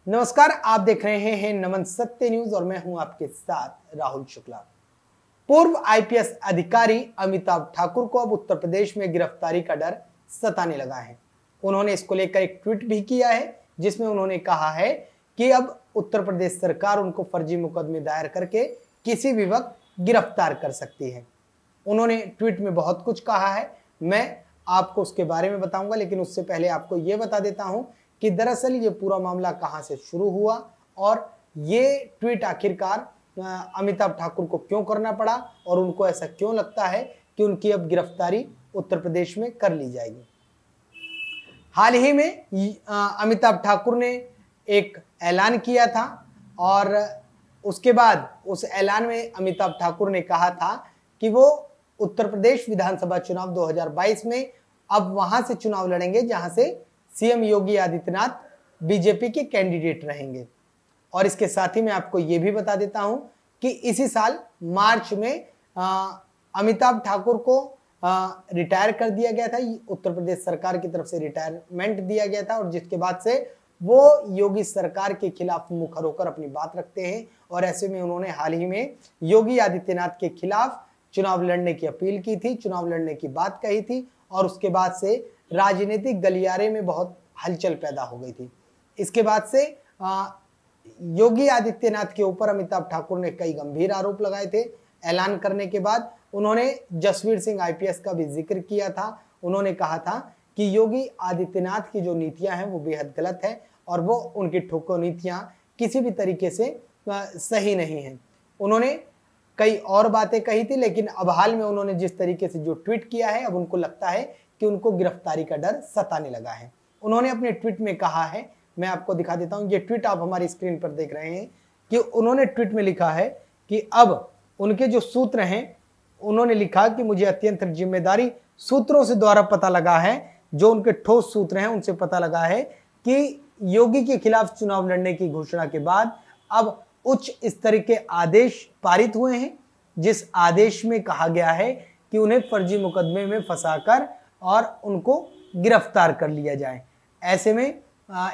नमस्कार, आप देख रहे हैं नमन सत्य न्यूज और मैं हूं आपके साथ राहुल शुक्ला। पूर्व आईपीएस अधिकारी अमिताभ ठाकुर को अब उत्तर प्रदेश में गिरफ्तारी का डर सताने लगा है। उन्होंने इसको लेकर एक ट्वीट भी किया है जिसमें उन्होंने कहा है कि अब उत्तर प्रदेश सरकार उनको फर्जी मुकदमे दायर करके किसी भी वक्त गिरफ्तार कर सकती है। उन्होंने ट्वीट में बहुत कुछ कहा है, मैं आपको उसके बारे में बताऊंगा, लेकिन उससे पहले आपको यह बता देता हूं कि दरअसल ये पूरा मामला कहां से शुरू हुआ और ये ट्वीट आखिरकार अमिताभ ठाकुर को क्यों करना पड़ा और उनको ऐसा क्यों लगता है कि उनकी अब गिरफ्तारी उत्तर प्रदेश में कर ली जाएगी। हाल ही में अमिताभ ठाकुर ने एक ऐलान किया था और उसके बाद उस ऐलान में अमिताभ ठाकुर ने कहा था कि वो उत्तर प्रदेश विधानसभा चुनाव 2022 में अब वहां से चुनाव लड़ेंगे जहां से सीएम योगी आदित्यनाथ बीजेपी के कैंडिडेट रहेंगे। और इसके साथ ही मैं आपको यह भी बता देता हूं कि इसी साल मार्च में अमिताभ ठाकुर को रिटायर कर दिया गया था। उत्तर प्रदेश सरकार की तरफ से रिटायरमेंट दिया गया था और जिसके बाद से वो योगी सरकार के खिलाफ मुखर होकर अपनी बात रखते हैं और ऐसे में उन्होंने हाल ही में योगी आदित्यनाथ के खिलाफ चुनाव लड़ने की अपील की थी, चुनाव लड़ने की बात कही थी और उसके बाद से राजनीतिक गलियारे में बहुत हलचल पैदा हो गई थी। इसके बाद से योगी आदित्यनाथ के ऊपर अमिताभ ठाकुर ने कई गंभीर आरोप लगाए थे। ऐलान करने के बाद उन्होंने जसवीर सिंह आईपीएस का भी जिक्र किया था। उन्होंने कहा था कि योगी आदित्यनाथ की जो नीतियां हैं वो बेहद गलत है और वो उनकी ठोको नीतियां किसी भी तरीके से सही नहीं है। उन्होंने कई और बातें कही थी, लेकिन अब हाल में उन्होंने जिस तरीके से जो ट्वीट किया है अब उनको लगता है कि उनको गिरफ्तारी का डर सताने लगा है। उन्होंने अपने ट्वीट में कहा है, मैं आपको दिखा देता हूं, ये ट्वीट आप हमारी स्क्रीन पर देख रहे हैं कि उन्होंने ट्वीट में लिखा है कि अब उनके जो सूत्र हैं, उन्होंने लिखा कि मुझे अत्यंत जिम्मेदारी सूत्रों से द्वारा पता लगा है, जो उनके ठोस सूत्र हैं उनसे पता लगा है कि योगी के खिलाफ चुनाव लड़ने की घोषणा के बाद अब उच्च स्तर के आदेश पारित हुए हैं, जिस आदेश में कहा गया है कि उन्हें फर्जी मुकदमे में फंसाकर और उनको गिरफ्तार कर लिया जाए। ऐसे में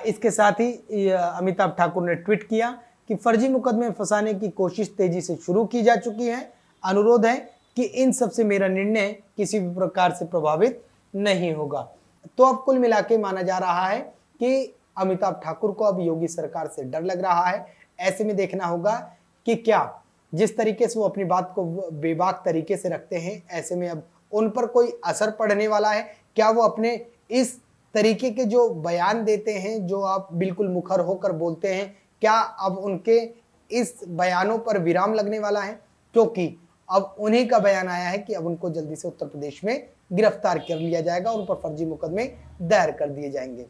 इसके साथ ही अमिताभ ठाकुर ने ट्वीट किया कि फर्जी मुकदमे में फंसाने की कोशिश तेजी से शुरू की जा चुकी है। अनुरोध है कि इन सब से मेरा निर्णय किसी भी प्रकार से प्रभावित नहीं होगा। तो अब कुल मिला के माना जा रहा है कि अमिताभ ठाकुर को अब योगी सरकार से डर लग रहा है। ऐसे में देखना होगा कि क्या जिस तरीके से वो अपनी बात को बेबाक तरीके से रखते हैं, ऐसे में अब उन पर कोई असर पड़ने वाला है। क्या वो अपने इस तरीके के जो बयान देते हैं, जो आप बिल्कुल मुखर होकर बोलते हैं, क्या अब उनके इस बयानों पर विराम लगने वाला है? क्योंकि अब उन्हीं का बयान आया है कि अब उनको जल्दी से उत्तर प्रदेश में गिरफ्तार कर लिया जाएगा, उन पर फर्जी मुकदमे दायर कर दिए जाएंगे।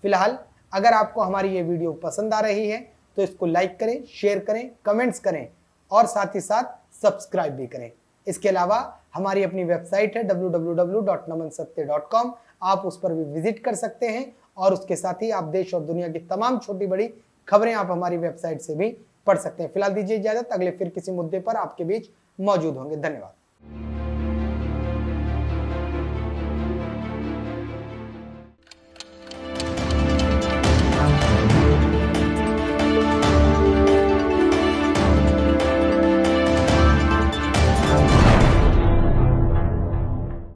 फिलहाल अगर आपको हमारी ये वीडियो पसंद आ रही है तो इसको लाइक करें, शेयर करें, कमेंट्स करें और साथ ही साथ सब्सक्राइब भी करें। इसके अलावा हमारी अपनी वेबसाइट है www.namansatya.com, आप उस पर भी विजिट कर सकते हैं और उसके साथ ही आप देश और दुनिया की तमाम छोटी बड़ी खबरें आप हमारी वेबसाइट से भी पढ़ सकते हैं। फिलहाल दीजिए इजाजत, अगले फिर किसी मुद्दे पर आपके बीच मौजूद होंगे। धन्यवाद।